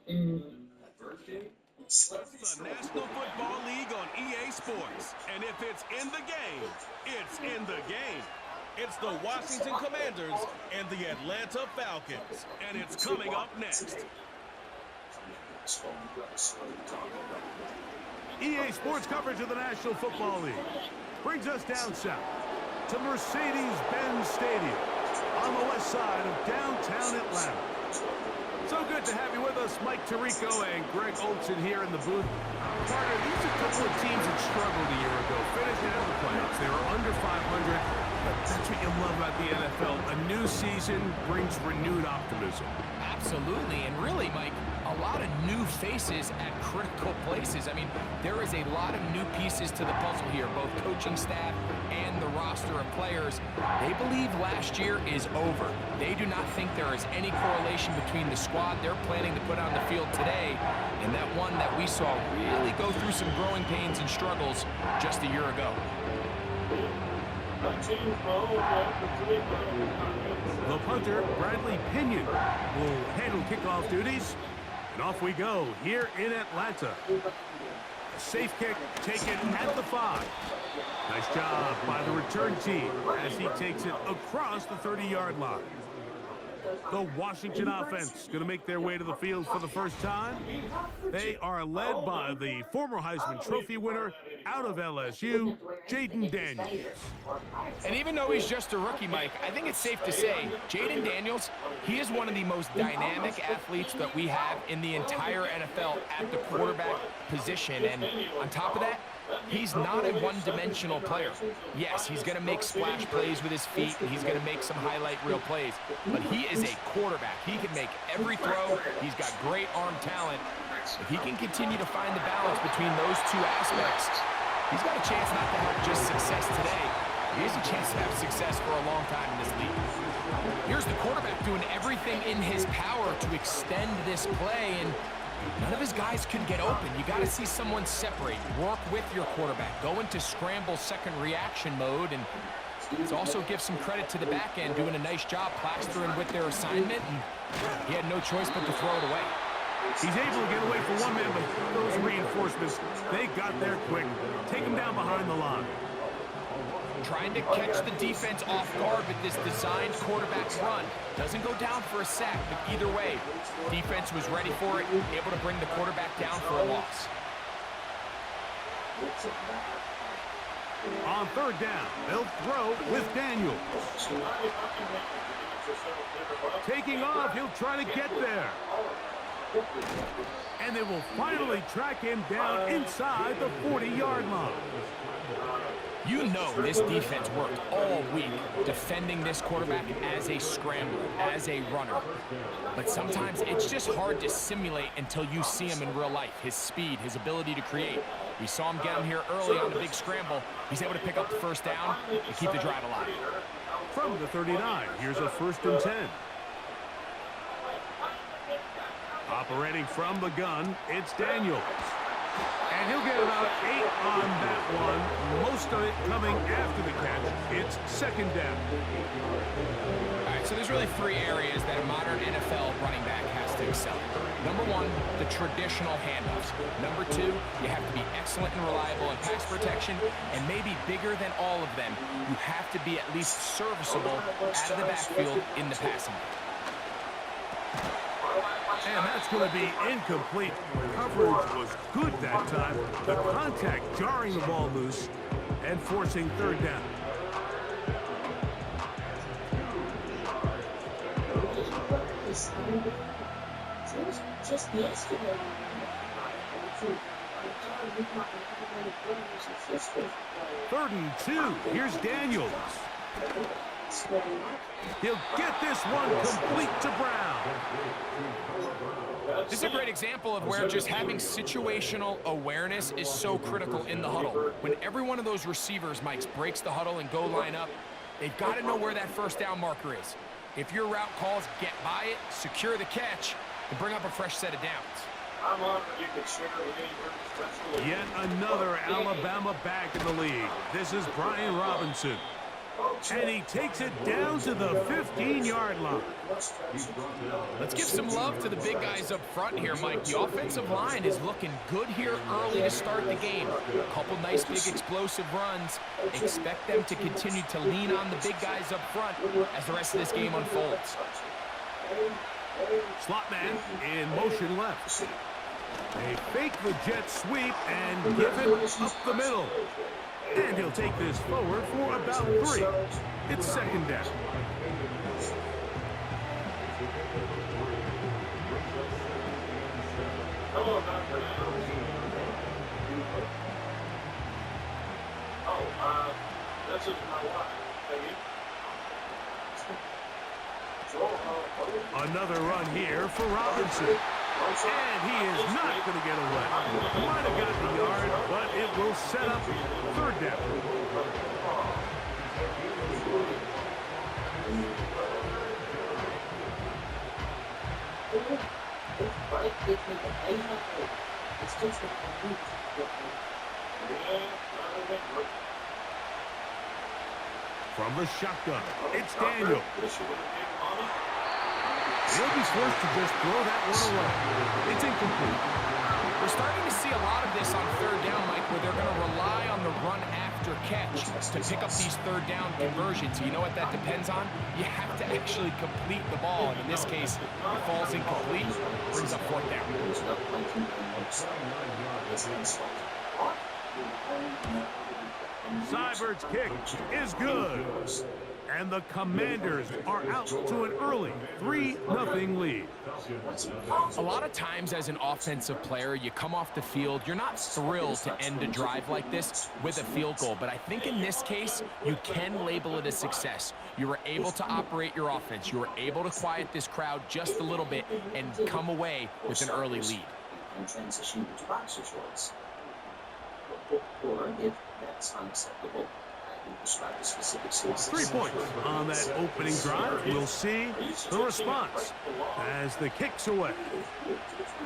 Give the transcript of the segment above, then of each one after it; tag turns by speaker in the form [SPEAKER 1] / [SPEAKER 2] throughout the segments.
[SPEAKER 1] It's the National Football League on EA Sports. And if it's in the game, it's in the game. It's the Washington Commanders and the Atlanta Falcons. And it's coming up next.
[SPEAKER 2] EA Sports coverage of the National Football League brings us down south to Mercedes-Benz Stadium on the west side of downtown Atlanta. So good to have you with us, Mike Tirico and Greg Olson here in the booth. Partner, these are a couple of teams that struggled a year ago, finished out of the playoffs. They were under 500, but that's what you love about the NFL. A new season brings renewed optimism.
[SPEAKER 3] Absolutely, and really, Mike, a lot of new faces at critical places. I mean, there is a lot of new pieces to the puzzle here, both coaching staff and the roster of players. They believe last year is over. They do not think there is any correlation between the squad they're planning to put on the field today and that one that we saw really go through some growing pains and struggles just a year ago.
[SPEAKER 2] The punter, Bradley Pinion, will handle kickoff duties. And off we go here in Atlanta. A safe kick taken at the 5. Nice job by the return team as he takes it across the 30-yard line. The Washington offense going to make their way to the field for the first time. They are led by the former Heisman Trophy winner out of LSU, Jaden Daniels.
[SPEAKER 3] And even though he's just a rookie, Mike, I think it's safe to say Jaden Daniels, he is one of the most dynamic athletes that we have in the entire NFL at the quarterback position. And on top of that, he's not a one-dimensional player. Yes, he's going to make splash plays with his feet, and he's going to make some highlight reel plays, but he is a quarterback. He can make every throw. He's got great arm talent. If he can continue to find the balance between those two aspects, he's got a chance not to have just success today. He has a chance to have success for a long time in this league. Here's the quarterback doing everything in his power to extend this play, and none of his guys could get open. You got to see someone separate, work with your quarterback, go into scramble second reaction mode, and let's also give some credit to the back end doing a nice job plastering with their assignment, and he had no choice but to throw it away.
[SPEAKER 2] He's able to get away from one man, but those reinforcements, they got there quick. Take him down behind the line.
[SPEAKER 3] Trying to catch the defense off guard with this designed quarterback run. Doesn't go down for a sack, but either way, defense was ready for it, able to bring the quarterback down for a loss.
[SPEAKER 2] On third down, they'll throw with Daniels. Taking off, he'll try to get there. And they will finally track him down inside the 40-yard line.
[SPEAKER 3] You know this defense worked all week defending this quarterback as a scrambler, as a runner. But sometimes it's just hard to simulate until you see him in real life. His speed, his ability to create. We saw him get him here early on the big scramble. He's able to pick up the first down and keep the drive alive.
[SPEAKER 2] From the 39, here's a 1st and 10. Operating from the gun, it's Daniels. And he'll get about 8 on that one. Most of it coming after the catch. It's 2nd down.
[SPEAKER 3] All right, so there's really 3 areas that a modern NFL running back has to excel in. Number 1, the traditional handoffs. Number 2, you have to be excellent and reliable in pass protection. And maybe bigger than all of them, you have to be at least serviceable out of the backfield in the passing game.
[SPEAKER 2] And that's going to be incomplete. Coverage was good that time. The contact jarring the ball loose and forcing 3rd down.
[SPEAKER 4] Just yesterday.
[SPEAKER 2] 3rd and 2. Here's Daniels. He'll get this one complete to Brown.
[SPEAKER 3] This is a great example of where just having situational awareness is so critical in the huddle. When every one of those receivers, Mike, breaks the huddle and go line up, they've got to know where that first down marker is. If your route calls, get by it, secure the catch, and bring up a fresh set of downs.
[SPEAKER 2] Yet another Alabama back in the league. This is Brian Robinson. And he takes it down to the 15-yard line.
[SPEAKER 3] Let's give some love to the big guys up front here, Mike. The offensive line is looking good here early to start the game. A couple nice big explosive runs. Expect them to continue to lean on the big guys up front as the rest of this game unfolds.
[SPEAKER 2] Slot man in motion left. They fake the jet sweep and give it up the middle. And he'll take this forward for about 3. It's second down.
[SPEAKER 5] That's just my wife.
[SPEAKER 2] Another run here for Robinson. And he is not going to get away. Might have got the yard, but it will set up third down. From the shotgun, it's Daniel. He'll be forced to just throw that one away. It's incomplete.
[SPEAKER 3] We're starting to see a lot of this on third down, Mike, where they're going to rely on the run after catch to pick up these third down conversions. You know what that depends on? You have to actually complete the ball. And in this case, it falls incomplete, brings up fourth down.
[SPEAKER 2] Seibert's kick is good. And the Commanders are out to an early 3-0 lead.
[SPEAKER 3] A lot of times as an offensive player, you come off the field, you're not thrilled to end a drive like this with a field goal. But I think in this case, you can label it a success. You were able to operate your offense. You were able to quiet this crowd just a little bit and come away with an early lead.
[SPEAKER 4] And transition into boxer shorts. Or if that's unacceptable,
[SPEAKER 2] 3 points on that opening drive. We'll see the response as the kick's away.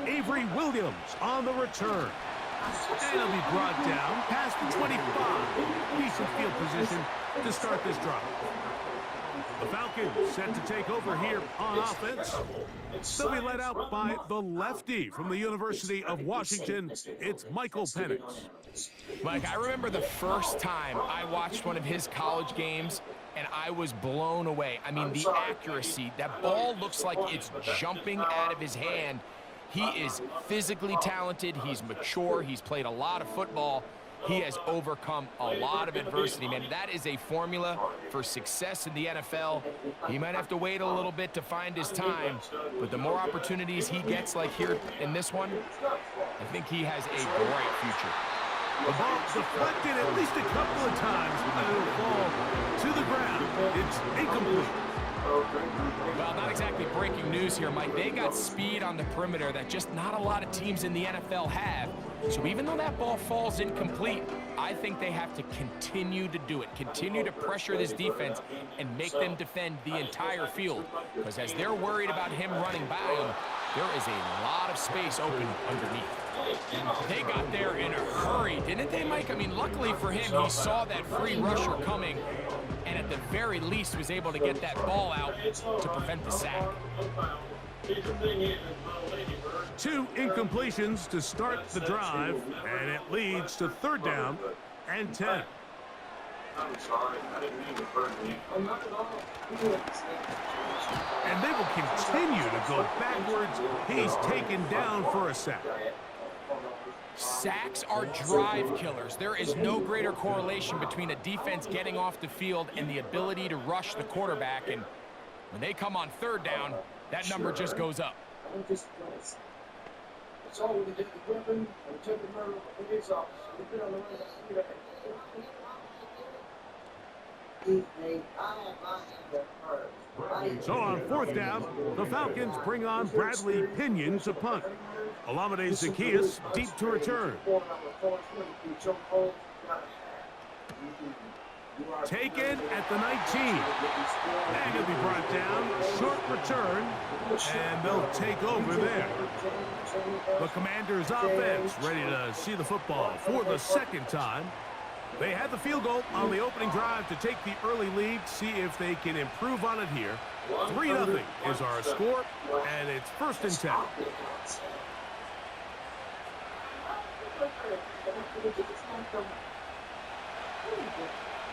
[SPEAKER 2] Avery Williams on the return. And he'll be brought down past the 25. Decent field position to start this drive. The Falcons set to take over here on offense. They'll be led out by the lefty from the University of Washington. It's Michael Penix.
[SPEAKER 3] Mike, I remember the first time I watched one of his college games, and I was blown away. I mean, the accuracy. That ball looks like it's jumping out of his hand. He is physically talented. He's mature. He's played a lot of football. He has overcome a lot of adversity, man. That is a formula for success in the NFL. He might have to wait a little bit to find his time, but the more opportunities he gets, like here in this one, I think he has a bright future.
[SPEAKER 2] The ball deflected at least a couple of times, but it'll fall to the ground. It's incomplete.
[SPEAKER 3] Well, not exactly breaking news here, Mike. They got speed on the perimeter that just not a lot of teams in the NFL have. So even though that ball falls incomplete, I think they have to continue to do it, continue to pressure this defense and make them defend the entire field. Because as they're worried about him running by them, there is a lot of space open underneath. They got there in a hurry, didn't they, Mike? I mean, luckily for him, he saw that free rusher coming and at the very least was able to get that ball out to prevent the sack.
[SPEAKER 2] 2 incompletions to start the drive, and it leads to third down and 10.
[SPEAKER 5] I'm sorry, I didn't mean to hurt you.
[SPEAKER 2] And they will continue to go backwards. He's taken down for a sack.
[SPEAKER 3] Sacks are drive killers. There is no greater correlation between a defense getting off the field and the ability to rush the quarterback. And when they come on third down, that number just goes up.
[SPEAKER 2] So on fourth down, the Falcons bring on Bradley Pinion to punt. Olamide Zaccheaus deep to return. Taken at the 19. And he'll be brought down. Short return. And they'll take over there. The Commanders offense ready to see the football for the second time. They had the field goal on the opening drive to take the early lead. See if they can improve on it here. 3-0 is our score, and it's 1st and 10.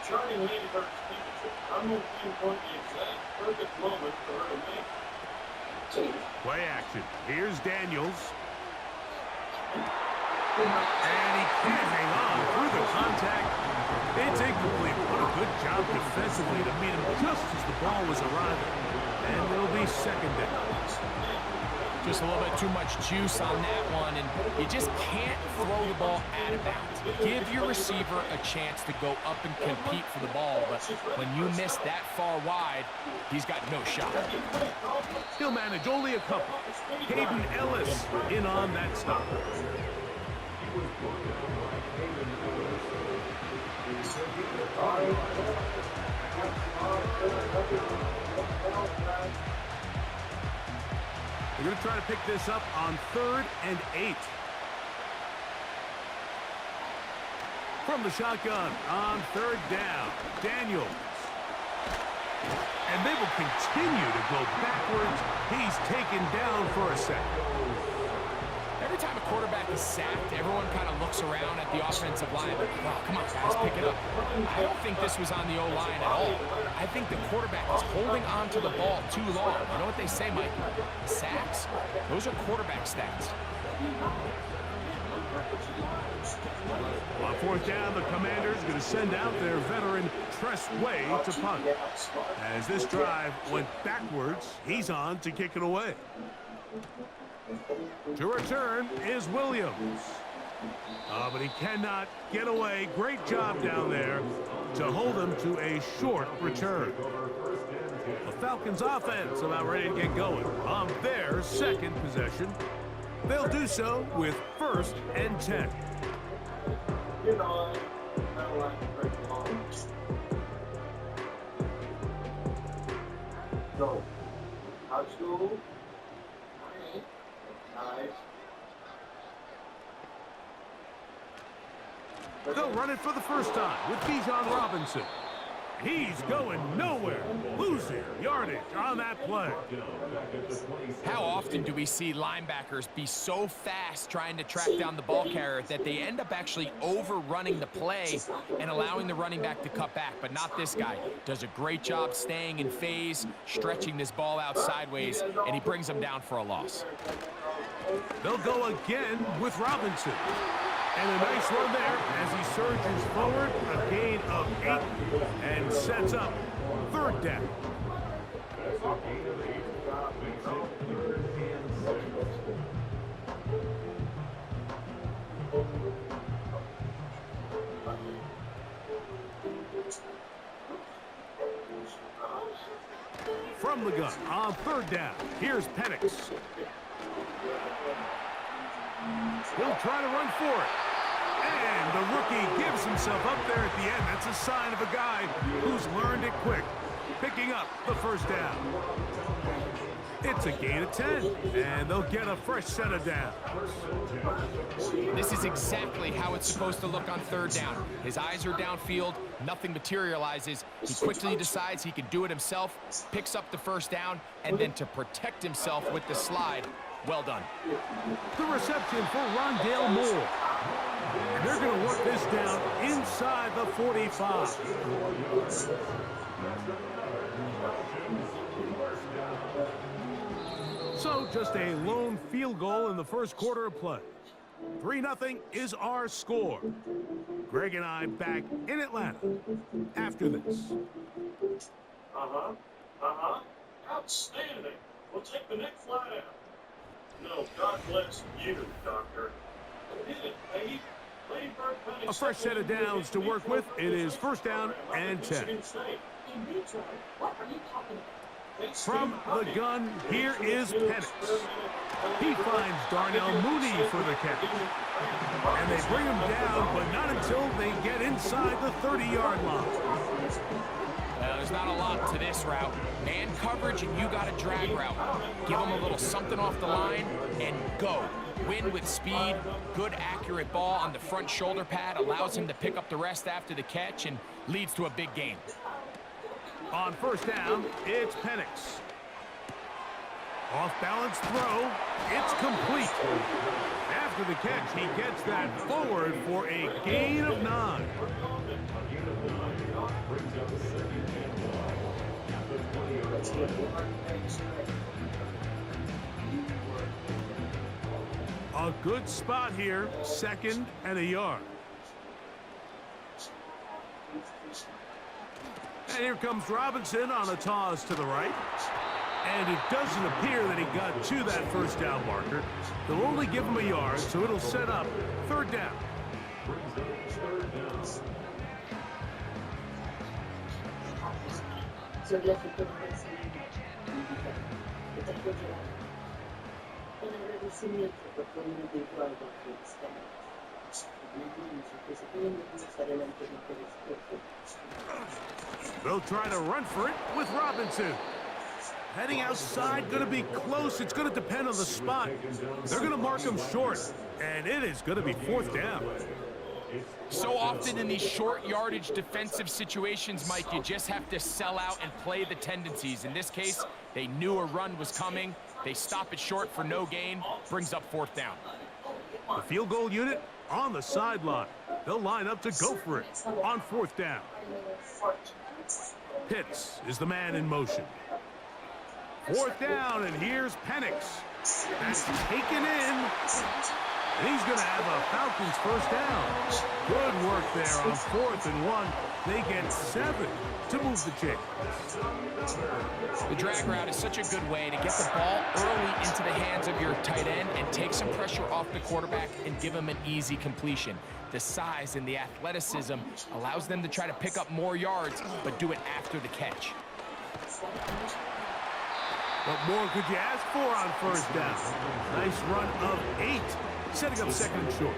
[SPEAKER 5] Charting Ladybird's signature. I'm going to pinpoint the exact perfect moment for her to make.
[SPEAKER 2] Play action. Here's Daniels. And he can't hang on through the contact. It's incomplete. What a good job defensively to meet him just as the ball was arriving. And it'll be 2nd down.
[SPEAKER 3] Just a little bit too much juice on that one, and you just can't throw the ball out of bounds. Give your receiver a chance to go up and compete for the ball, but when you miss that far wide, he's got no shot.
[SPEAKER 2] He'll manage only a couple. Hayden Ellis in on that stop. We're going to try to pick this up on 3rd and 8. From the shotgun on 3rd down, Daniels. And they will continue to go backwards. He's taken down for a sack.
[SPEAKER 3] Every time a quarterback is sacked, everyone kind of looks around at the offensive line. Like, oh, come on, guys, pick it up. I don't think this was on the O-line at all. I think the quarterback is holding on to the ball too long. You know what they say, Mike? Sacks, those are quarterback stats.
[SPEAKER 2] On 4th down, the Commanders going to send out their veteran Tress Way to punt. As this drive went backwards, he's on to kick it away. To return is Williams. But he cannot get away. Great job down there to hold him to a short return. The Falcons offense about ready to get going on their 2nd possession. They'll do so with 1st and 10.
[SPEAKER 5] You know, I don't like to break long. So, high school. Nice.
[SPEAKER 2] They'll run it for the first time with Bijan Robinson. He's going nowhere, losing yardage on that play.
[SPEAKER 3] How often do we see linebackers be so fast trying to track down the ball carrier that they end up actually overrunning the play and allowing the running back to cut back? But not this guy. Does a great job staying in phase, stretching this ball out sideways, and he brings them down for a loss.
[SPEAKER 2] They'll go again with Robinson. And a nice run there as he surges forward, a gain of 8, and sets up 3rd down. From the gun on 3rd down, here's Penix. He'll try to run for it. And the rookie gives himself up there at the end. That's a sign of a guy who's learned it quick, picking up the 1st down. It's a gain of 10, and they'll get a fresh set of downs.
[SPEAKER 3] This is exactly how it's supposed to look on 3rd down. His eyes are downfield, nothing materializes. He quickly decides he can do it himself, picks up the 1st down, and then to protect himself with the slide, well done.
[SPEAKER 2] The reception for Rondale Moore. And they're going to work this down inside the 45. So just a lone field goal in the 1st quarter of play. 3-0 is our score. Greg and I back in Atlanta after this.
[SPEAKER 5] Outstanding. We'll take the next flight out. No, God bless you, Doctor. Hit it, babe.
[SPEAKER 2] A fresh set of downs to work with. It is 1st down and 10. From the gun, here is Penix. He finds Darnell Mooney for the catch. And they bring him down, but not until they get inside the 30-yard line.
[SPEAKER 3] There's not a lot to this route. Man coverage, and you got a drag route. Give him a little something off the line and go. wind with speed, good accurate ball on the front shoulder pad, allows him to pick up the rest after the catch and leads to a big gain.
[SPEAKER 2] On first down, it's Penix. Off-balance throw, it's complete. After the catch, he gets that forward for a gain of 9. A good spot here, 2nd and a yard. And here comes Robinson on a toss to the right. And it doesn't appear that he got to that first down marker. They'll only give him a yard, so it'll set up 3rd down. They'll try to run for it with Robinson. Heading outside, going to be close. It's going to depend on the spot. They're going to mark him short, and it is going to be 4th down.
[SPEAKER 3] So often in these short yardage defensive situations, Mike, you just have to sell out and play the tendencies. In this case, they knew a run was coming. They stop it short for no gain, brings up 4th down.
[SPEAKER 2] The field goal unit on the sideline. They'll line up to go for it on 4th down. Pitts is the man in motion. 4th down, and here's Penix. That's taken in. And he's going to have a Falcons first down. Good work there on 4th and 1. They get 7 to move the chains.
[SPEAKER 3] The drag route is such a good way to get the ball early into the hands of your tight end and take some pressure off the quarterback and give him an easy completion. The size and the athleticism allows them to try to pick up more yards, but do it after the catch.
[SPEAKER 2] What more could you ask for on first down? Nice run of 8, setting up 2nd and short.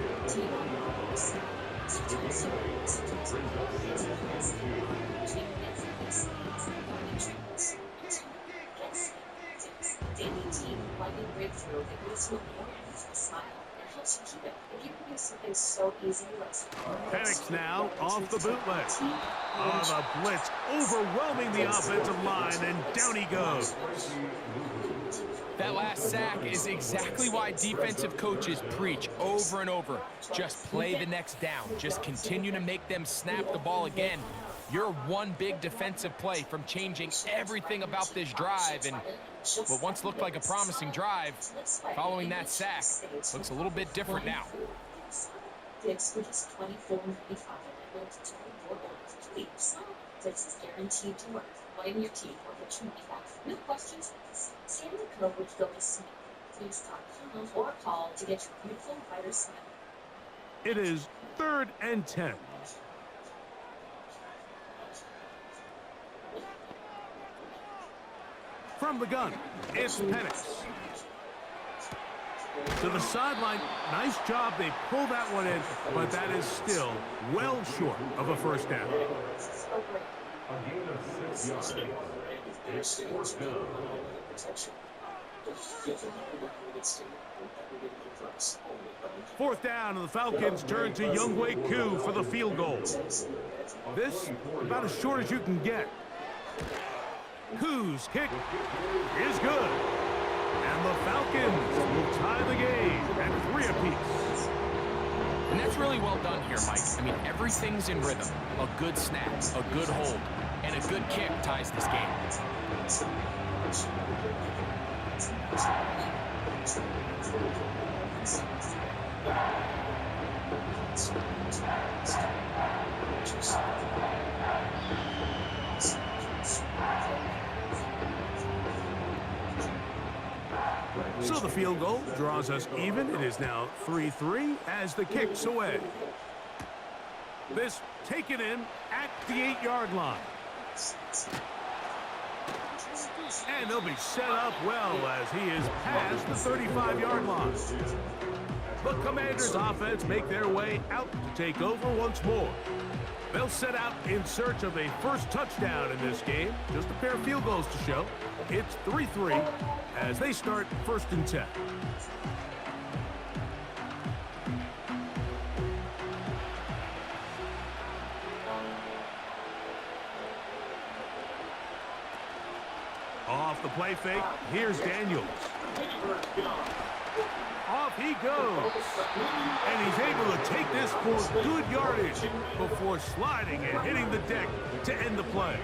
[SPEAKER 2] Penix now off the bootleg. The blitz overwhelming the offensive line, and down he goes.
[SPEAKER 3] That last sack is exactly why defensive coaches preach over and over. Just play the next down. Just continue to make them snap the ball again. You're one big defensive play from changing everything about this drive, and what once looked like a promising drive, following that sack, looks a little bit different now.
[SPEAKER 4] This is guaranteed to work. Blame your team or get you back. No questions. Scan the code which they'll be sent. Please talk or call to get your beautiful rider smile.
[SPEAKER 2] It is 3rd and 10. From the gun, it's Penix. To the sideline, nice job. They pull that one in, but that is still well short of a first down.
[SPEAKER 5] A gain of 6 yards. It's 4th down.
[SPEAKER 2] Fourth down, and the Falcons turn to Younghoe Koo for the field goal. This about as short as you can get. Koo's kick is good. And the Falcons will tie the game at 3 apiece.
[SPEAKER 3] And that's really well done here, Mike. I mean, everything's in rhythm. A good snap, a good hold, and a good kick ties this game.
[SPEAKER 2] So the field goal draws us even. It is now 3-3 as the kick's away. This taken in at the 8-yard line. And they'll be set up well as he is past the 35-yard line. The Commanders' offense make their way out to take over once more. They'll set out in search of a first touchdown in this game. Just a pair of field goals to show. It's 3-3 as they start 1st and 10. The play fake. Here's Daniels. Off he goes. And he's able to take this for good yardage before sliding and hitting the deck to end the play.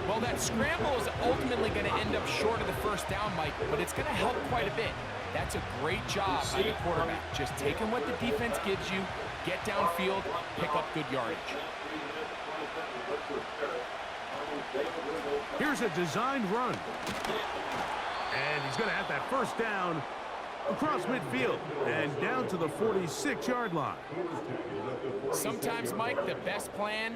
[SPEAKER 3] Well, that scramble is ultimately going to end up short of the first down, Mike, but it's going to help quite a bit. That's a great job by the quarterback. Just taking what the defense gives you, get downfield, pick up good yardage.
[SPEAKER 2] Here's a designed run. And he's going to have that first down across midfield and down to the 46-yard line.
[SPEAKER 3] Sometimes, Mike, the best plan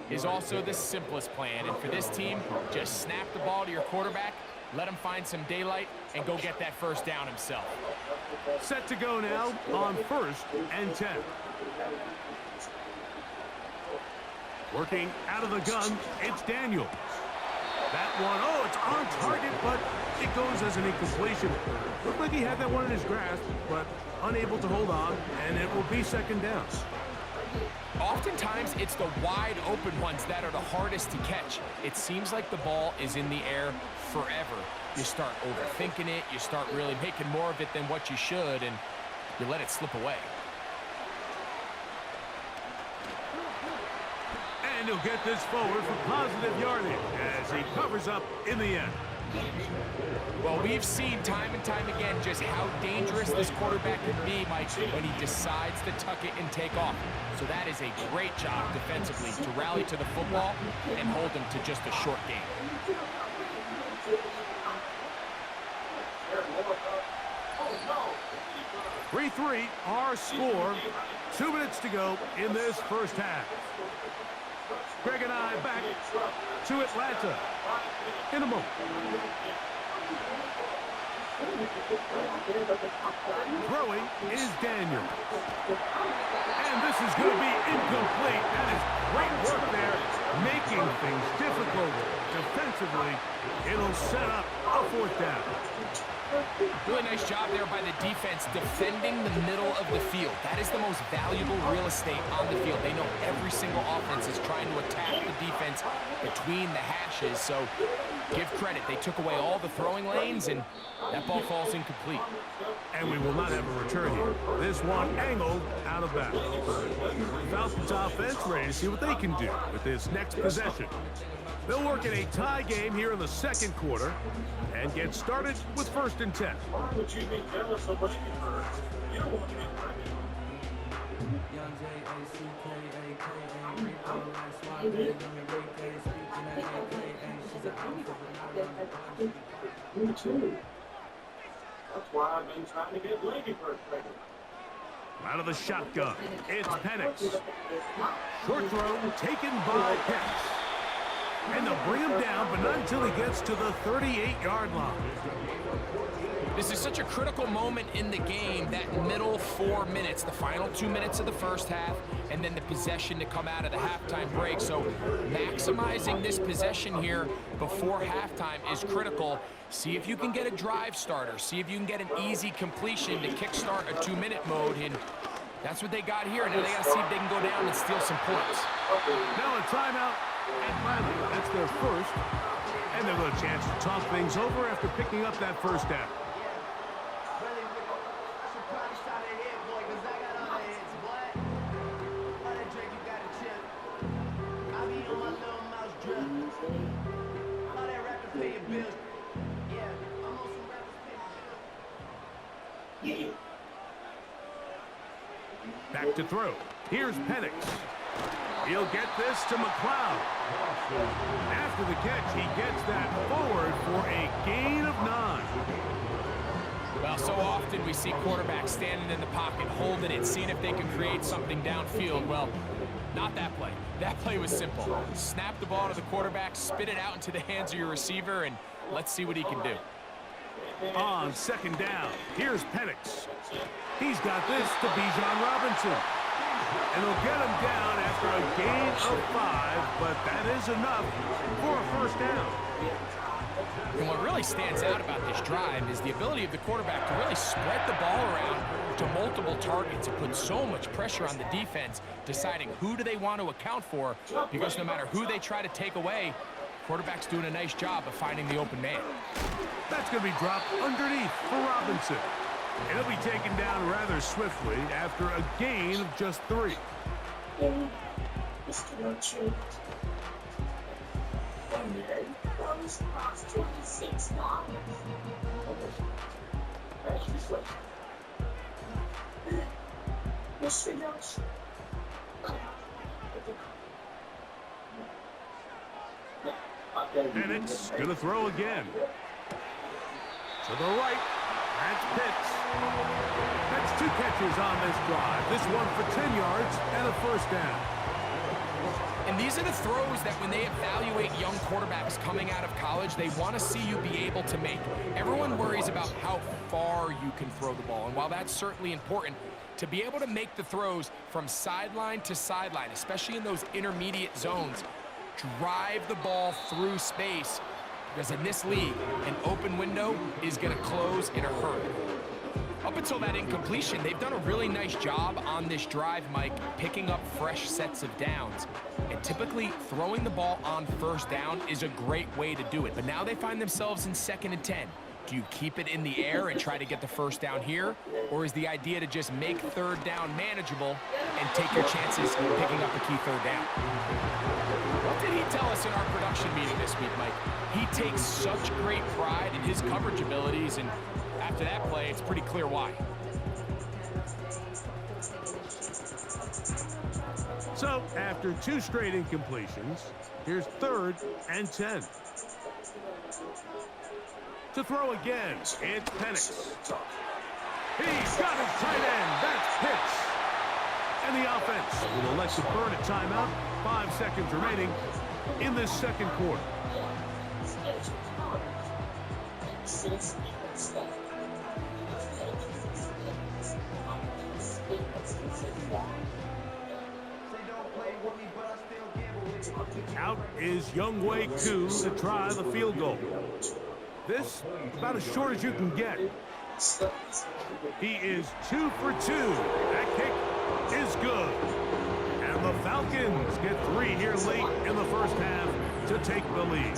[SPEAKER 3] is also the simplest plan. And for this team, just snap the ball to your quarterback, let him find some daylight, and go get that first down himself.
[SPEAKER 2] Set to go now on 1st and 10. Working out of the gun, it's Daniels. That one, oh, it's on target, but it goes as an incompletion. Looked like he had that one in his grasp, but unable to hold on, and it will be second down.
[SPEAKER 3] Oftentimes, it's the wide open ones that are the hardest to catch. It seems like the ball is in the air forever. You start overthinking it, you start really making more of it than what you should, and you let it slip away.
[SPEAKER 2] And he'll get this forward for positive yardage as he covers up in the end.
[SPEAKER 3] Well, we've seen time and time again just how dangerous this quarterback can be, Mike, when he decides to tuck it and take off. So that is a great job defensively to rally to the football and hold him to just a short game.
[SPEAKER 2] 3-3, our score. 2 minutes to go in this first half. Greg and I back to Atlanta in a moment. Throwing is Daniel. And this is going to be incomplete. That is great work there, making things difficult defensively. It'll set up a 4th down.
[SPEAKER 3] Really nice job there by the defense defending the middle of the field. That is the most valuable real estate on the field. They know every single offense is trying to attack the defense between the hashes. So give credit. They took away all the throwing lanes, and that ball falls incomplete.
[SPEAKER 2] And we will not have a return here. This one angled out of bounds. Falcons offense ready to see what they can do with this next possession. They'll work in a tie game here in the second quarter and get started with 1st and 10.
[SPEAKER 5] Why would you be jealous of Lady Bird? You don't want to get ready. Me too. That's why I've been trying to get Lady Bird pregnant.
[SPEAKER 2] Out of the shotgun, it's Penix. Short throw taken by Penix. And they'll bring him down, but not until he gets to the 38-yard line.
[SPEAKER 3] This is such a critical moment in the game, that middle 4 minutes, the final 2 minutes of the first half, and then the possession to come out of the halftime break. So maximizing this possession here before halftime is critical. See if you can get a drive starter. See if you can get an easy completion to kickstart a 2-minute mode. And that's what they got here. Now they got to see if they can go down and steal some points.
[SPEAKER 2] Now a timeout. Atlanta, that's their first. And they'll get a chance to talk things over after picking up that first down. Back to throw. Here's Penix. He'll get this to McLeod. After the catch, he gets that forward for a gain of 9.
[SPEAKER 3] Well, so often we see quarterbacks standing in the pocket, holding it, seeing if they can create something downfield. Well, not that play. That play was simple. Snap the ball to the quarterback, spit it out into the hands of your receiver, and let's see what he can do.
[SPEAKER 2] On 2nd down, here's Penix. He's got this to Bijan Robinson. And they'll get him down after a gain of 5, but that is enough for a 1st down.
[SPEAKER 3] And what really stands out about this drive is the ability of the quarterback to really spread the ball around to multiple targets and put so much pressure on the defense, deciding who do they want to account for, because no matter who they try to take away, Quarterback's doing a nice job of finding the open man.
[SPEAKER 2] That's going to be dropped underneath for Robinson. And he'll be taken down rather swiftly after a gain of just 3.
[SPEAKER 4] Mr. Roach. Those cost $26. Mr. Roach.
[SPEAKER 2] Penix going to throw again. To the right. That's Pitts. That's 2 catches on this drive. This one for 10 yards and a first down.
[SPEAKER 3] And these are the throws that when they evaluate young quarterbacks coming out of college, they want to see you be able to make. Everyone worries about how far you can throw the ball. And while that's certainly important, to be able to make the throws from sideline to sideline, especially in those intermediate zones, drive the ball through space. Because in this league, an open window is going to close in a hurry. Up until that incompletion, they've done a really nice job on this drive, Mike, picking up fresh sets of downs. And typically, throwing the ball on first down is a great way to do it. But now they find themselves in 2nd and 10. Do you keep it in the air and try to get the first down here? Or is the idea to just make 3rd down manageable and take your chances picking up a key 3rd down? What did he tell us in our production meeting this week, Mike? He takes such great pride in his coverage abilities, and after that play, it's pretty clear why.
[SPEAKER 2] So, after 2 straight incompletions, here's 3rd and 10. To throw again, it's Penix. He's got his tight end. That's Pitts. And the offense will elect to burn a timeout. 5 seconds remaining in this 2nd quarter. Out is Younghoe Koo to try the field goal. This about as short as you can get. He is 2 for 2. That kick is good. And the Falcons get 3 here late in the first half to take the lead.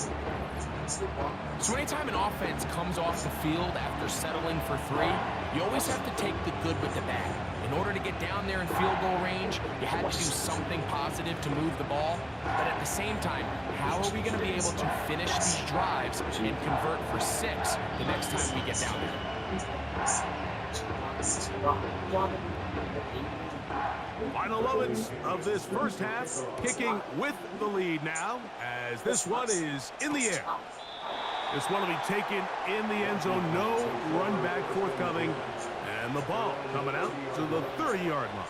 [SPEAKER 3] So anytime an offense comes off the field after settling for 3, you always have to take the good with the bad. In order to get down there in field goal range, you had to do something positive to move the ball. But at the same time, how are we going to be able to finish these drives and convert for 6 the next time we get down there?
[SPEAKER 2] Final moments of this first half, kicking with the lead now, as this one is in the air. This one will be taken in the end zone, no run back forthcoming, and the ball coming out to the 30-yard line.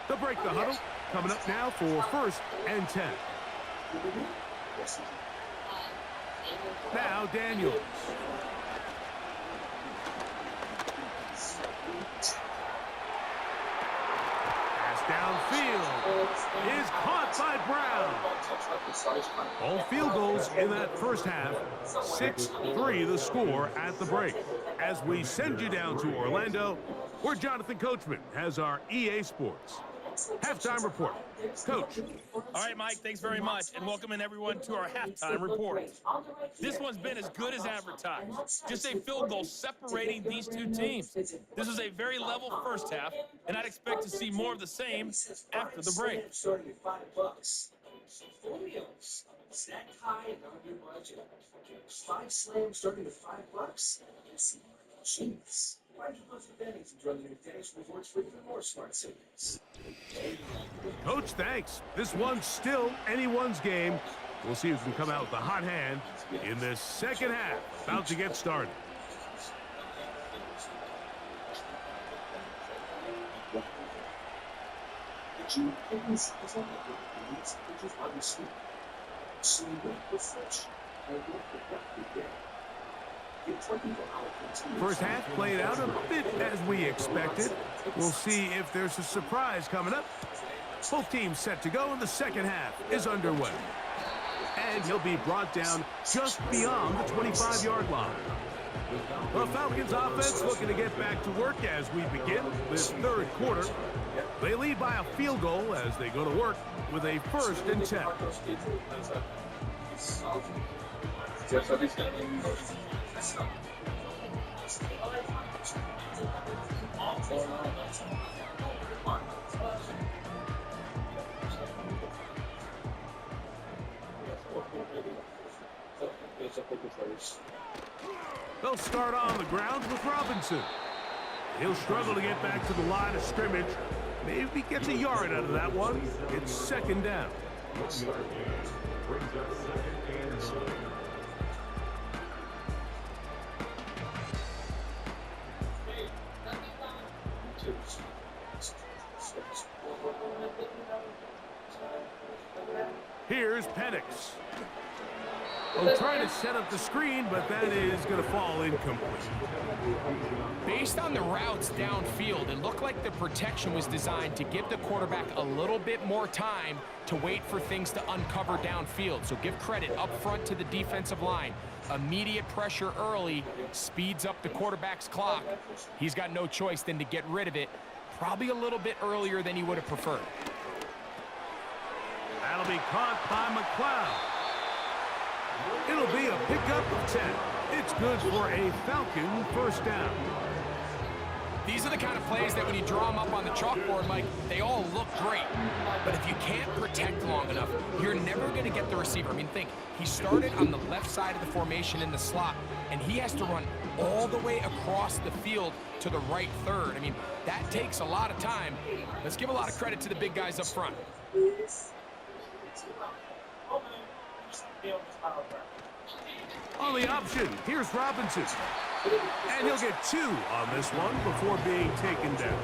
[SPEAKER 2] To break the huddle, coming up now for 1st and 10. Now Daniels. Pass downfield is caught by Brown. All field goals in that first half. 6-3 the score at the break. As we send you down to Orlando, where Jonathan Coachman has our EA Sports halftime report. Coach.
[SPEAKER 6] All right, Mike, thanks very much, and welcome in everyone to our halftime report. This one's been as good as advertised. Just a field goal separating these 2 teams. This was a very level first half, and I'd expect to see more of the same after the break.
[SPEAKER 5] Snack high and on your budget. 5 slams starting at $5. Jeez. Why do you go to betting to join the Advantage Rewards for even more smart savings?
[SPEAKER 2] Coach, thanks. This one's still anyone's game. We'll see who can come out with a hot hand in this second half. About to get started. First half played out a bit as we expected. We'll see if there's a surprise coming up. Both teams set to go, and the second half is underway. And he'll be brought down just beyond the 25-yard line. The Falcons offense looking to get back to work as we begin this third quarter. They lead by a field goal as they go to work with a 1st and 10. They'll start on the ground with Robinson. He'll struggle to get back to the line of scrimmage. Maybe gets a yard out of that one. It's 2nd down. Here's Penix. Oh, trying to set up the screen, but that is going to fall incomplete.
[SPEAKER 3] Based on the routes downfield, it looked like the protection was designed to give the quarterback a little bit more time to wait for things to uncover downfield. So give credit up front to the defensive line. Immediate pressure early speeds up the quarterback's clock. He's got no choice than to get rid of it, probably a little bit earlier than he would have preferred.
[SPEAKER 2] That'll be caught by McLeod. It'll be a pickup of 10. It's good for a Falcon 1st down.
[SPEAKER 3] These are the kind of plays that when you draw them up on the chalkboard, Mike, they all look great. But if you can't protect long enough, you're never going to get the receiver. I mean, think, he started on the left side of the formation in the slot, and he has to run all the way across the field to the right third. I mean, that takes a lot of time. Let's give a lot of credit to the big guys up front.
[SPEAKER 2] On the option, here's Robinson. And he'll get 2 on this one before being taken down.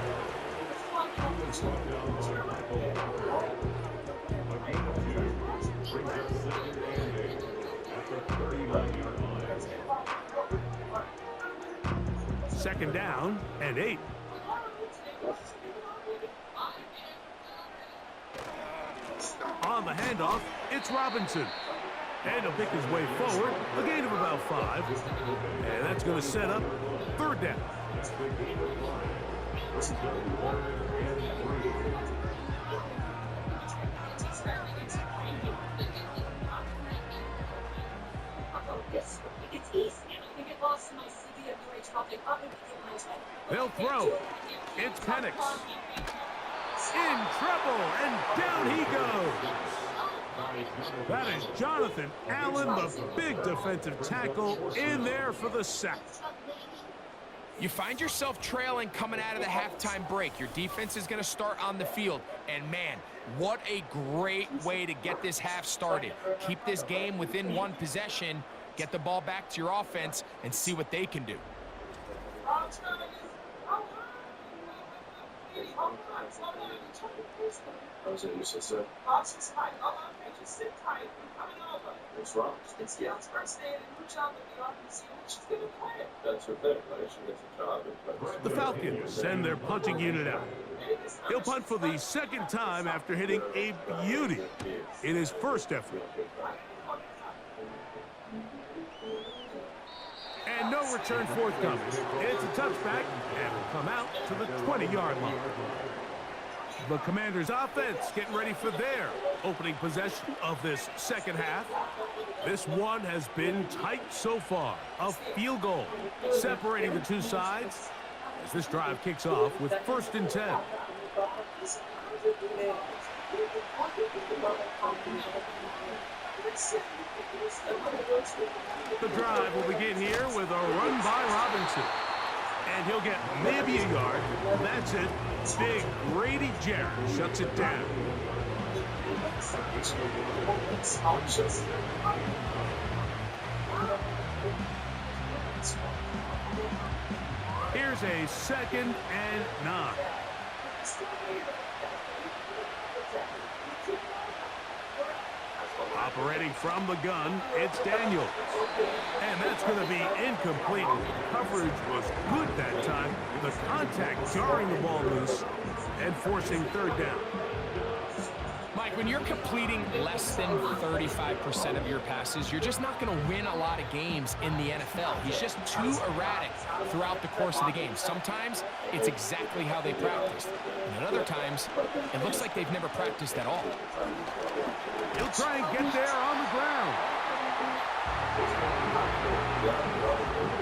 [SPEAKER 2] Second down and 8. On the handoff, it's Robinson. And he'll pick his way forward, a gain of about 5. And that's going to set up 3rd down. They'll throw. It's Penix. In trouble, and down he goes. That is Jonathan Allen, the big defensive tackle, in there for the sack.
[SPEAKER 3] You find yourself trailing coming out of the halftime break. Your defense is going to start on the field. And, man, what a great way to get this half started. Keep this game within 1 possession, get the ball back to your offense, and see what they can do.
[SPEAKER 5] What's wrong? It's the first day and good job with the offense. She's going to play. That's her thing, right? She gets a job.
[SPEAKER 2] The Falcons send their punting unit out. He'll punt for the 2nd time after hitting a beauty in his first effort. And no return forthcoming. It's a touchback and will come out to the 20-yard line. The Commanders' offense getting ready for their opening possession of this second half. This one has been tight so far. A field goal separating the two sides as this drive kicks off with 1st and 10. The drive will begin here with a run by Robinson. And he'll get maybe a yard. That's it. Big Grady Jarrett shuts it down. Here's a 2nd and 9. Operating from the gun, it's Daniels. And that's going to be incomplete. Coverage was good that time. The contact jarring the ball loose and forcing 3rd down.
[SPEAKER 3] Mike, when you're completing less than 35% of your passes, you're just not going to win a lot of games in the NFL. He's just too erratic throughout the course of the game. Sometimes it's exactly how they practiced. And at other times, it looks like they've never practiced at all.
[SPEAKER 2] He'll try and get there on the ground.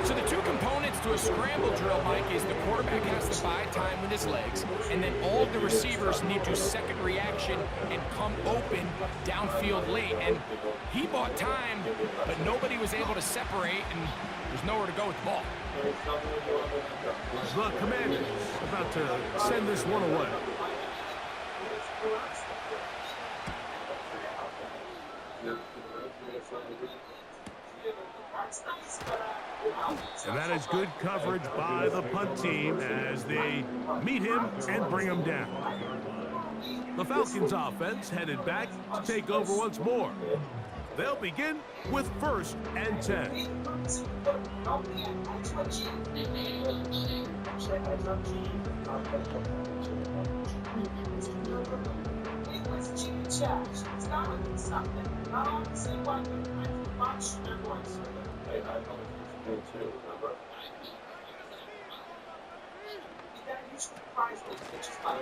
[SPEAKER 3] So the two components to a scramble drill, Mike, is the quarterback has to buy time with his legs, and then all the receivers need to second reaction and come open downfield late. And he bought time, but nobody was able to separate, and there's nowhere to go with the ball.
[SPEAKER 2] The Commanders about to send this one away. And that is good coverage by the punt team as they meet him and bring him down. The Falcons offense headed back to take over once more. They'll begin with 1st and 10.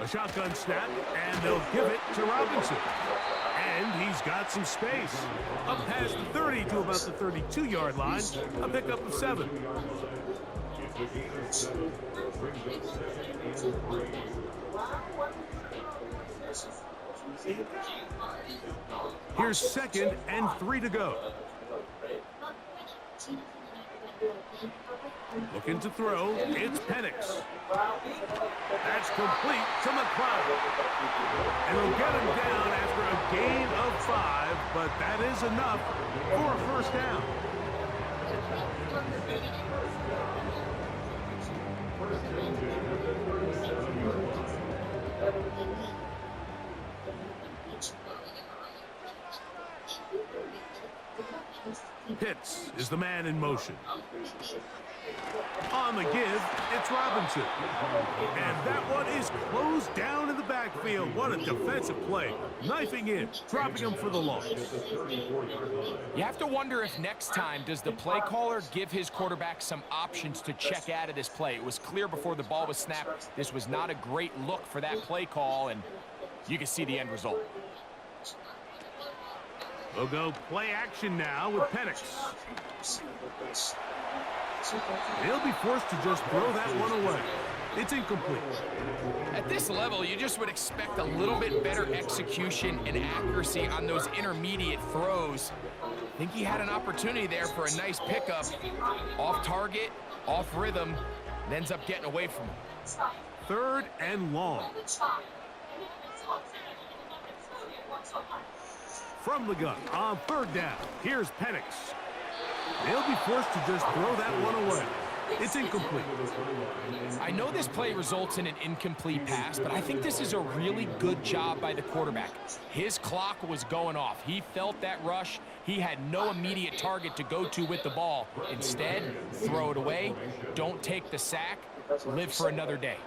[SPEAKER 2] A shotgun snap, and they'll give it to Robinson. And he's got some space. Up past the 30 to about the 32-yard line, a pickup of 7. Here's 2nd and 3 to go. Looking to throw, it's Penix. That's complete to McLeod. And he'll get him down after a gain of 5, but that is enough for a 1st down. Pitts is the man in motion. On the give, it's Robinson. And that one is closed down in the backfield. What a defensive play. Knifing in, dropping him for the loss.
[SPEAKER 3] You have to wonder if next time does the play caller give his quarterback some options to check out of this play. It was clear before the ball was snapped. This was not a great look for that play call, and you can see the end result.
[SPEAKER 2] We'll go play action now with Penix. He'll be forced to just throw that one away. It's incomplete.
[SPEAKER 3] At this level, you just would expect a little bit better execution and accuracy on those intermediate throws. I think he had an opportunity there for a nice pickup. Off target, off rhythm, and ends up getting away from him.
[SPEAKER 2] 3rd and long. From the gun on 3rd down. Here's Penix. They'll be forced to just throw that one away. It's incomplete.
[SPEAKER 3] I know this play results in an incomplete pass, but I think this is a really good job by the quarterback. His clock was going off. He felt that rush. He had no immediate target to go to with the ball. Instead, throw it away. Don't take the sack. Live for another day.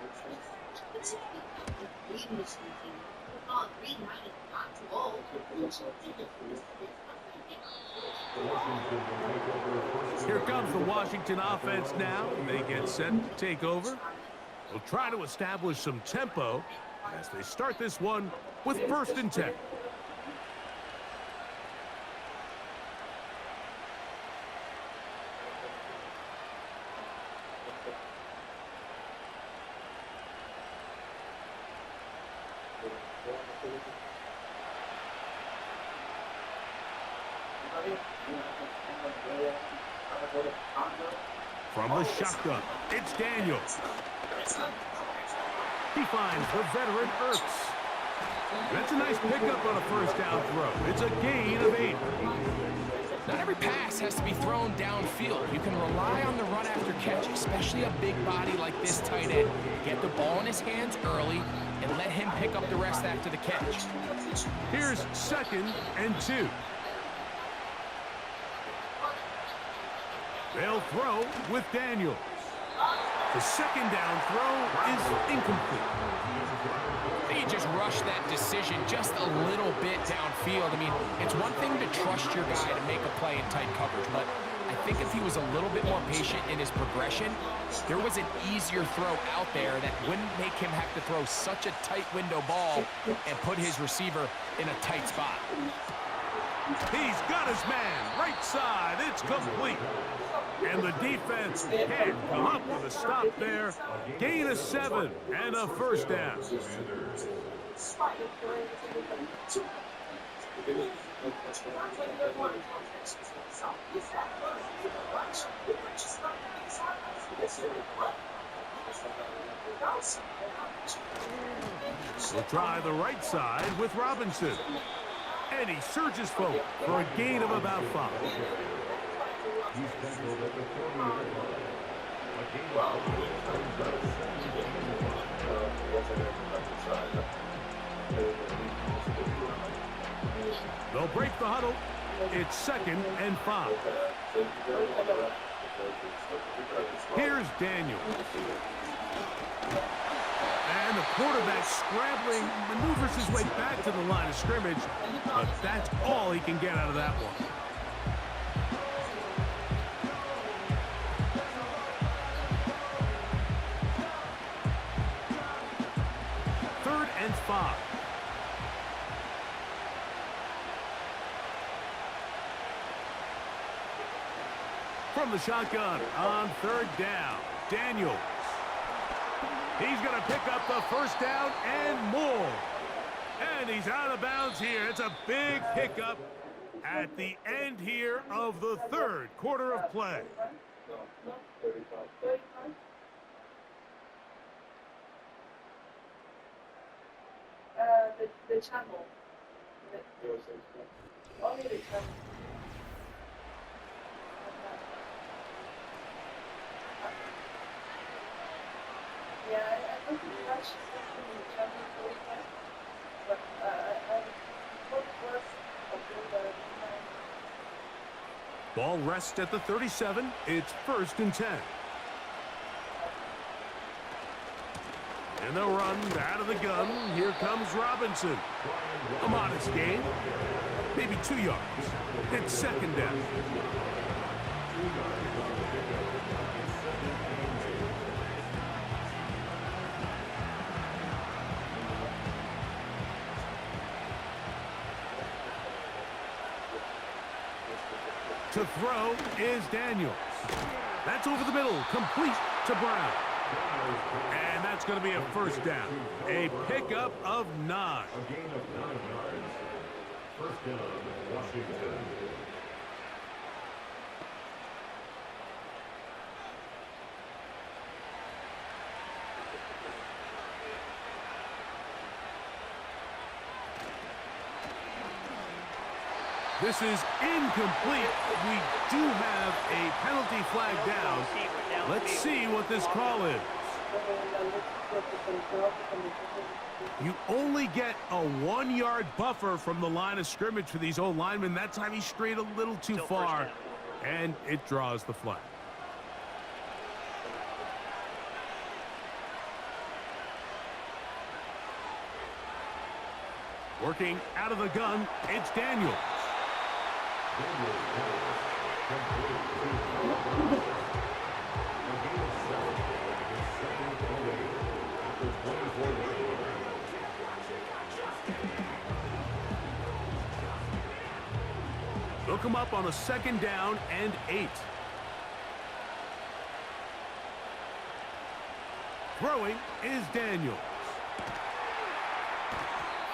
[SPEAKER 2] Here comes the Washington offense now. They get set to take over. They'll try to establish some tempo as they start this one with 1st and 10. From the shotgun, it's Daniels. He finds the veteran Ertz. That's a nice pickup on a 1st down throw. It's a gain of 8.
[SPEAKER 3] Not every pass has to be thrown downfield. You can rely on the run after catch, especially a big body like this tight end. Get the ball in his hands early and let him pick up the rest after the catch.
[SPEAKER 2] Here's 2nd and 2. They'll throw with Daniels. The 2nd down throw is incomplete.
[SPEAKER 3] They you just rush that decision just a little bit downfield. I mean, it's one thing to trust your guy to make a play in tight coverage, but I think if he was a little bit more patient in his progression, there was an easier throw out there that wouldn't make him have to throw such a tight window ball and put his receiver in a tight spot.
[SPEAKER 2] He's got his man, right side, it's complete. And the defense can't come up with a stop there. Gain of 7 and a first down. We'll try the right side with Robinson. And he surges forward for a gain of about 5. They'll break the huddle. It's 2nd and 5. Here's Daniel. And the quarterback scrambling, maneuvers his way back to the line of scrimmage, but that's all he can get out of that one. Third and 5. From the shotgun on 3rd down, Daniels. He's going to pick up the first down and more. And he's out of bounds here. It's a big pickup at the end here of the 3rd quarter of play.
[SPEAKER 7] The channel. Only the channel. Yeah, I don't think much something in the channel 45, but I thought it was a good
[SPEAKER 2] Ball rests at the 37. It's 1st and 10. And they'll run out of the gun. Here comes Robinson. A modest gain. Maybe 2 yards. It's 2nd down. To throw is Daniels. That's over the middle, complete to Brown. And that's going to be a first down. A pickup of 9.
[SPEAKER 8] A gain of 9 yards. First down, Washington.
[SPEAKER 2] This is incomplete. We do have a penalty flag down. Let's see what this call is. You only get a 1-yard buffer from the line of scrimmage for these old linemen. That time he strayed a little too far, and it draws the flag. Working out of the gun, it's Daniels. They'll come up on a 2nd down and 8. Throwing is Daniels.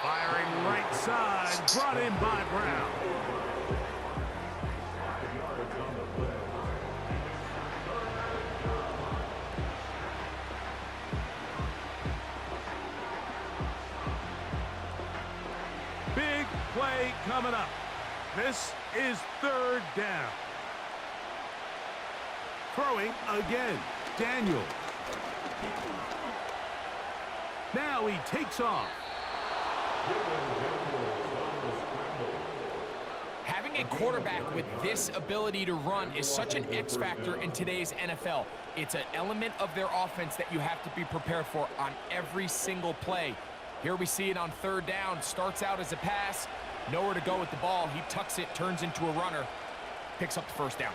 [SPEAKER 2] Firing right side, brought in by Brown. Big play coming up. This is 3rd down. Throwing again, Daniels. Now he takes off.
[SPEAKER 3] Having a quarterback with this ability to run is such an X factor in today's NFL. It's an element of their offense that you have to be prepared for on every single play. Here we see it on third down. Starts out as a pass. Nowhere to go with the ball. He tucks it, turns into a runner. Picks up the first down.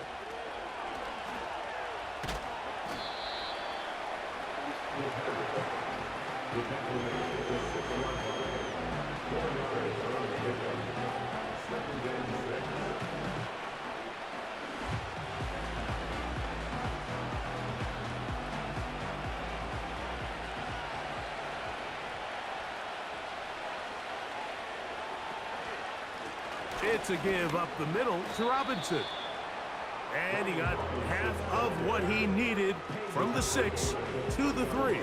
[SPEAKER 2] It's a give up the middle to Robinson. And he got half of what he needed from the 6 to the 3.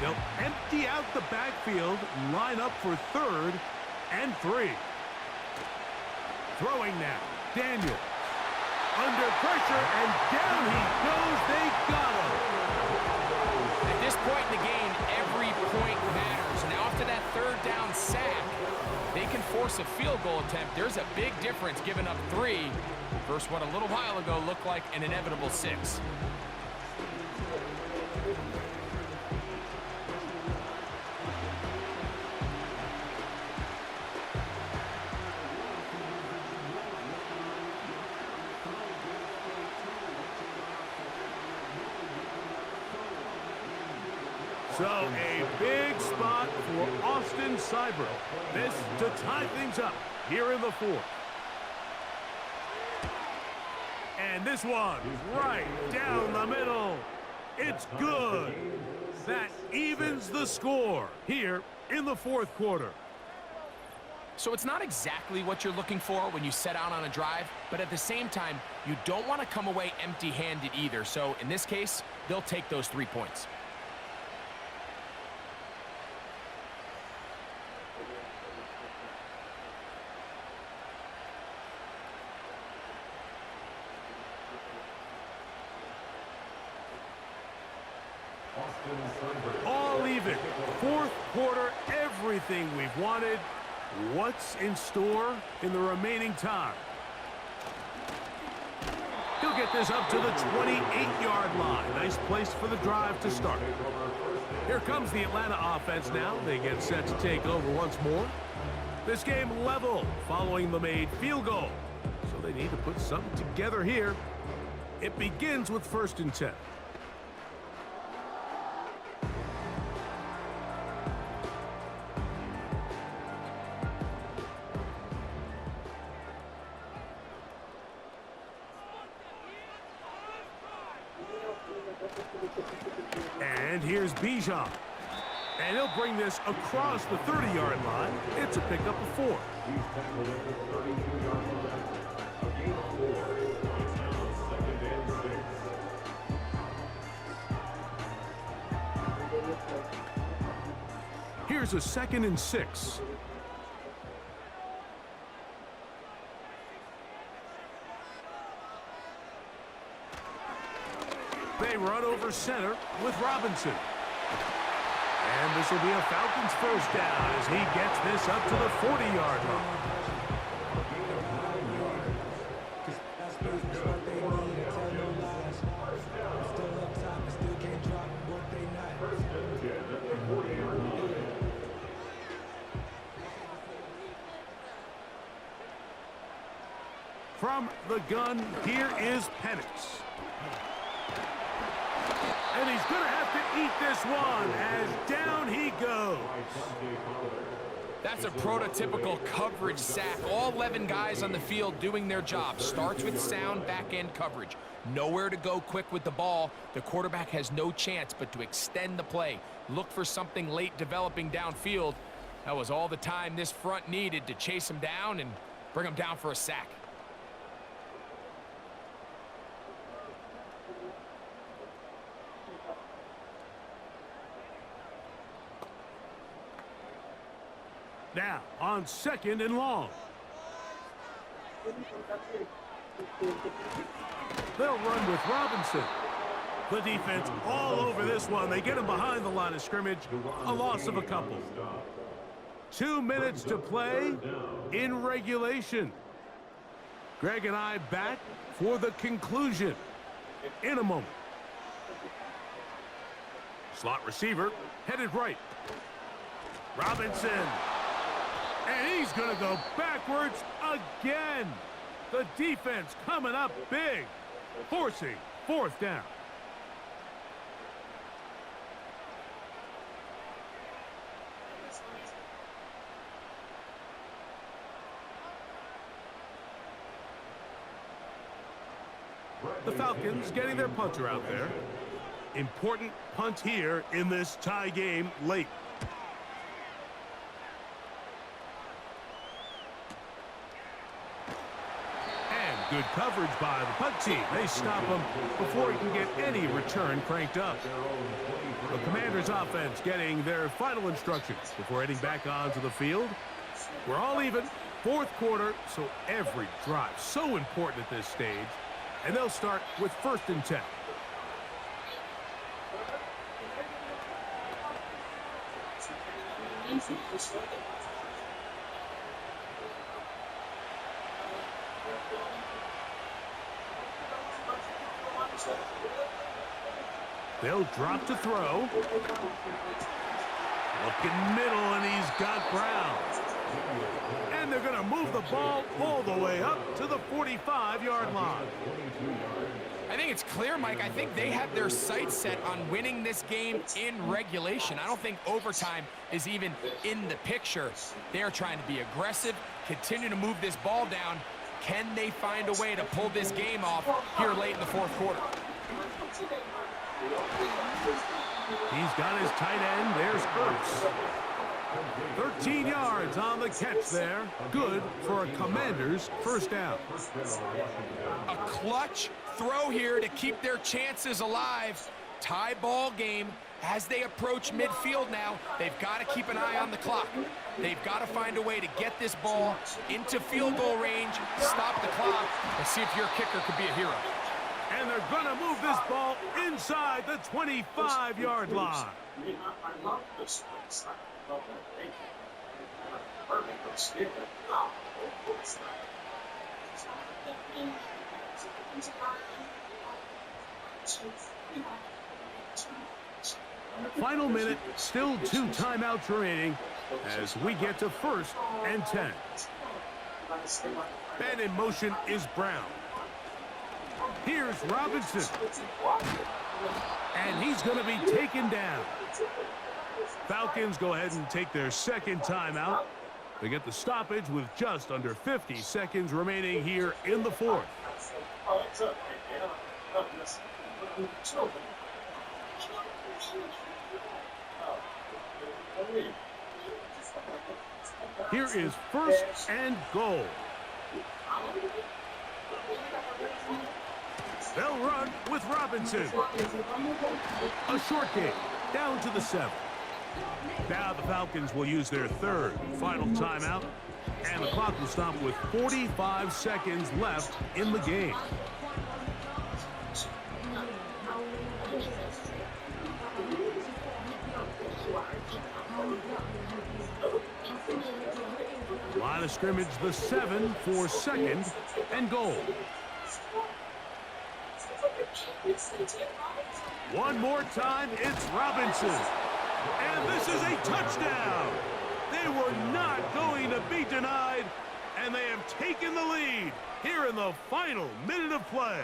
[SPEAKER 2] They'll empty out the backfield, line up for 3rd and 3. Throwing now, Daniel. Under pressure, and down he goes. They got him.
[SPEAKER 3] At this point in the game, every point matters. Now after that third down sack, they can force a field goal attempt. There's a big difference giving up 3 versus what a little while ago looked like an inevitable 6.
[SPEAKER 2] So a big spot for Austin Seibert. This to tie things up here in the 4th. And this one right down the middle. It's good. That evens the score here in the 4th quarter.
[SPEAKER 3] So it's not exactly what you're looking for when you set out on a drive, but at the same time, you don't want to come away empty-handed either. So in this case, they'll take those 3 points.
[SPEAKER 2] All even. 4th quarter, everything we've wanted. What's in store in the remaining time? He'll get this up to the 28-yard line. Nice place for the drive to start. Here comes the Atlanta offense now. They get set to take over once more. This game level following the made field goal. So they need to put something together here. It begins with 1st and 10. And here's Bijan. And he'll bring this across the 30-yard line. It's a pickup of 4. Here's a 2nd and 6. They run over center with Robinson. And this will be a Falcons first down as he gets this up to the 40-yard line. From the gun, here is Penix. And he's going to have to eat this one as down he goes.
[SPEAKER 3] That's a prototypical coverage sack. All 11 guys on the field doing their job. Starts with sound back-end coverage. Nowhere to go quick with the ball. The quarterback has no chance but to extend the play. Look for something late developing downfield. That was all the time this front needed to chase him down and bring him down for a sack.
[SPEAKER 2] Now, on 2nd and long. They'll run with Robinson. The defense all over this one. They get him behind the line of scrimmage. A loss of a couple. 2 minutes to play in regulation. Greg and I back for the conclusion in a moment. Slot receiver headed right. Robinson. And he's going to go backwards again. The defense coming up big, forcing fourth down. The Falcons getting their punter out there. Important punt here in this tie game late. And good coverage by the punt team. They stop him before he can get any return cranked up. The Commanders offense getting their final instructions before heading back onto the field. We're all even. Fourth quarter, so every drive so important at this stage. And they'll start with 1st and 10. They'll drop to throw. Looking middle, and he's got Brown. And they're going to move the ball all the way up to the 45-yard line.
[SPEAKER 3] I think it's clear, Mike. I think they have their sights set on winning this game in regulation. I don't think overtime is even in the picture. They're trying to be aggressive, continue to move this ball down. Can they find a way to pull this game off here late in the fourth quarter?
[SPEAKER 2] He's got his tight end. There's Ertz. 13 yards on the catch there. Good for a Commanders first down.
[SPEAKER 3] A clutch throw here to keep their chances alive. Tie ball game as they approach midfield now. They've got to keep an eye on the clock. They've got to find a way to get this ball into field goal range, stop the clock, and see if your kicker could be a hero.
[SPEAKER 2] And they're going to move this ball inside the 25-yard line.
[SPEAKER 5] I love this place. I love that bacon. Perfect skin.
[SPEAKER 2] Final minute, still 2 timeouts remaining as we get to 1st and 10. And in motion is Brown. Here's Robinson. And he's going to be taken down. Falcons go ahead and take their 2nd timeout. They get the stoppage with just under 50 seconds remaining here in the 4th. Here is 1st and goal. They'll run with Robinson. A short game, down to the 7. Now the Falcons will use their 3rd final timeout, and the clock will stop with 45 seconds left in the game. Line of scrimmage, the 7 for 2nd and goal. One more time, it's Robinson. And this is a touchdown. They were not going to be denied, and they have taken the lead here in the final minute of play.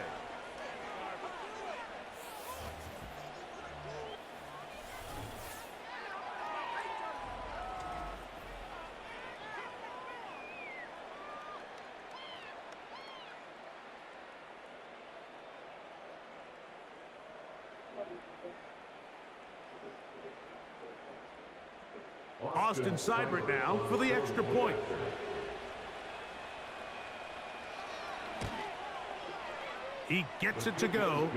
[SPEAKER 2] Austin Seibert now for the extra point. He gets it to go,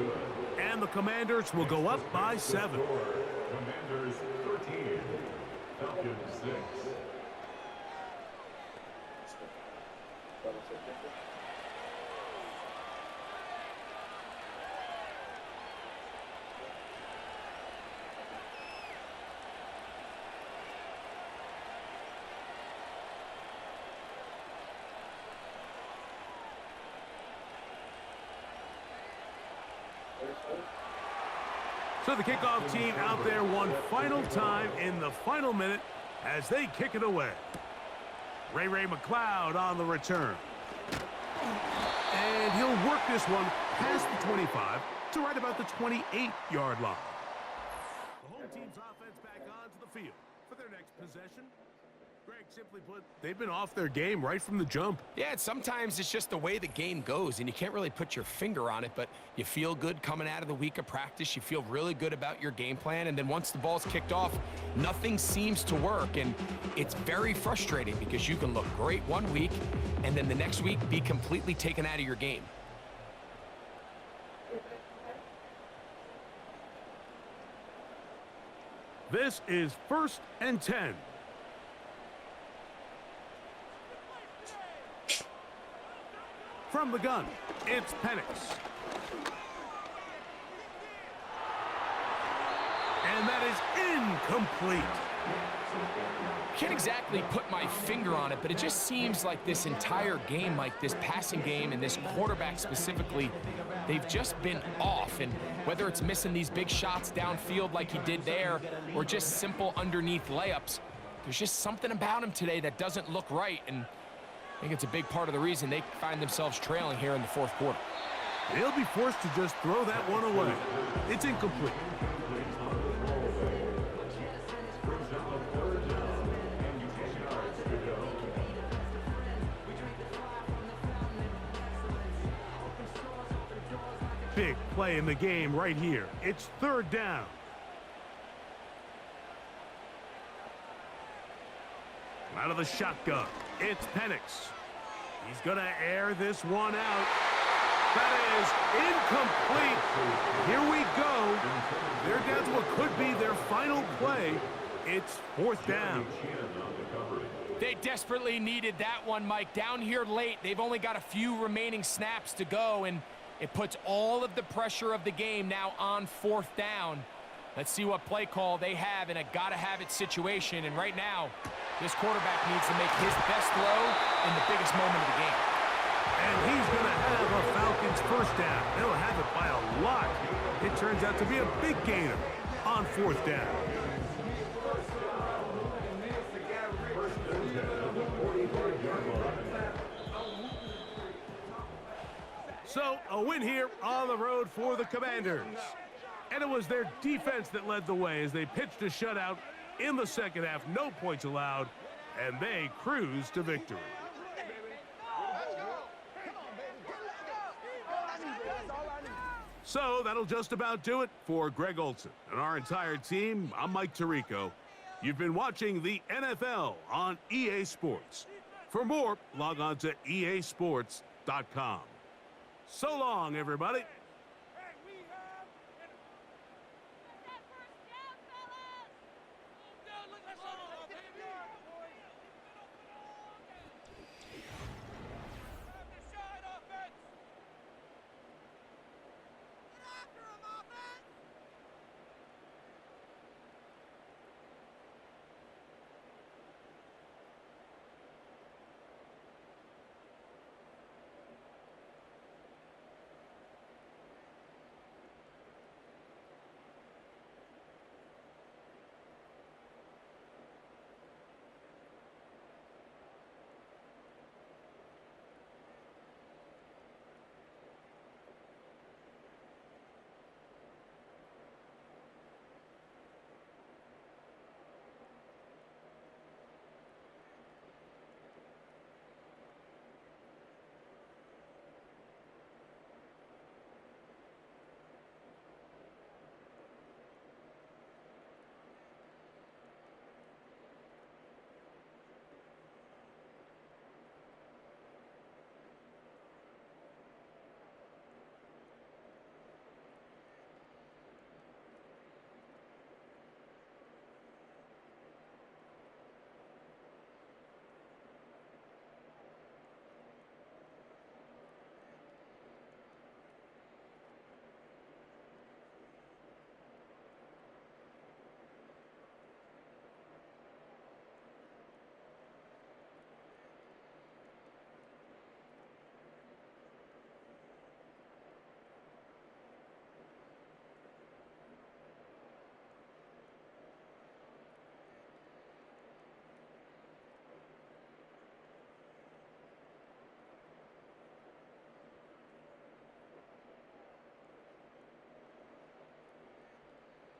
[SPEAKER 2] and the Commanders will go up by 7.
[SPEAKER 8] Commanders 13, Falcons 6.
[SPEAKER 2] So the kickoff team out there one final time in the final minute as they kick it away. Ray McLeod on the return. And he'll work this one past the 25 to right about the 28-yard line. The home team's offense back onto the field for their next possession. Greg, simply put, they've been off their game right from the jump.
[SPEAKER 3] Yeah, sometimes it's just the way the game goes, and you can't really put your finger on it, but you feel good coming out of the week of practice. You feel really good about your game plan, and then once the ball's kicked off, nothing seems to work, and it's very frustrating because you can look great one week, and then the next week be completely taken out of your game.
[SPEAKER 2] This is 1st and 10. From the gun, it's Penix. And that is incomplete.
[SPEAKER 3] Can't exactly put my finger on it, but it just seems like this entire game, like this passing game and this quarterback specifically, they've just been off. And whether it's missing these big shots downfield like he did there or just simple underneath layups, there's just something about him today that doesn't look right. And I think it's a big part of the reason they find themselves trailing here in the fourth quarter.
[SPEAKER 2] They'll be forced to just throw that one away. It's incomplete. Big play in the game right here. It's 3rd down. Out of the shotgun, it's Penix. He's going to air this one out. That is incomplete. Here we go. They're down to what could be their final play. It's 4th down.
[SPEAKER 3] They desperately needed that one, Mike. Down here late, they've only got a few remaining snaps to go, and it puts all of the pressure of the game now on 4th down. Let's see what play call they have in a gotta-have-it situation. And right now, this quarterback needs to make his best throw in the biggest moment of the game.
[SPEAKER 2] And he's going to have a Falcons 1st down. They'll have it by a lot. It turns out to be a big gainer on 4th down. So, a win here on the road for the Commanders. And it was their defense that led the way as they pitched a shutout in the second half. No points allowed, and they cruised to victory. So that'll just about do it for Greg Olson and our entire team. I'm Mike Tirico. You've been watching the NFL on EA Sports. For more, log on to easports.com. So long, everybody.